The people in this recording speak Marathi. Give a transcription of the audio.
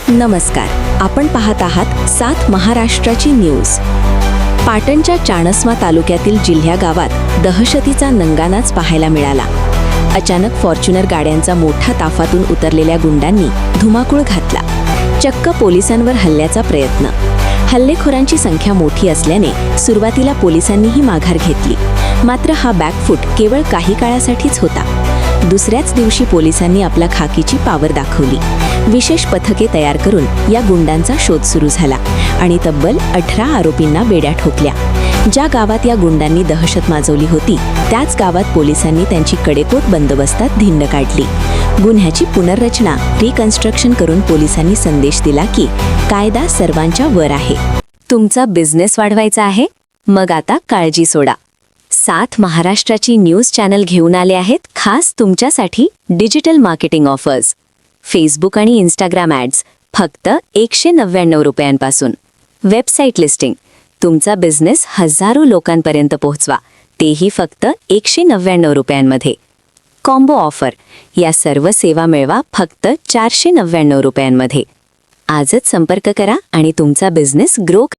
नमस्कार, आपण पाहत आहात 7 महाराष्ट्राची न्यूज। पाटणच्या चाणस्मा तालुक्यातील जिल्ह्या गावात दहशतीचा नंगानाच पाहायला मिळाला। अचानक फॉर्च्युनर गाड्यांचा मोठा ताफातून उतरलेल्या गुंडांनी धुमाकूळ घातला। चक्क पोलिसांवर हल्ल्याचा प्रयत्न। हल्लेखोरांची संख्या मोठी असल्याने सुरुवातीला पोलिसांनीही माघार घेतली, मात्र हा बॅकफूट केवळ काही काळासाठीच होता। दुसऱ्याच दिवशी पोलिसांनी आपला खाकीची पावर दाखवली। विशेष पथके तयार करून या गुंडांचा शोध सुरू झाला आणि तब्बल 18 आरोपींना बेड्या ठोकल्या। ज्या गावात या गुंडांनी दहशत माजवली होती त्याच गावात पोलिसांनी त्यांची कडेकोट बंदोबस्तात धिंड काढली। गुन्ह्याची पुनर्रचना रिकन्स्ट्रक्शन करून पोलिसांनी संदेश दिला की कायदा सर्वांच्या वर आहे। तुमचा बिझनेस वाढवायचा आहे? मग आता काळजी सोडा। 7 महाराष्ट्राची न्यूज चॅनल घेऊन आले आहेत खास तुमच्यासाठी डिजिटल मार्केटिंग ऑफर्स। फेसबुक आणि इंस्टाग्राम ॲड्स फक्त 199 रुपयांपासून। वेबसाईट लिस्टिंग, तुमचा बिझनेस हजारो लोकांपर्यंत पोहोचवा, तेही फक्त 199 रुपयांमध्ये। कॉम्बो ऑफर, या सर्व सेवा मिळवा फक्त 499 रुपयांमध्ये। आजच संपर्क करा आणि तुमचा बिझनेस ग्रो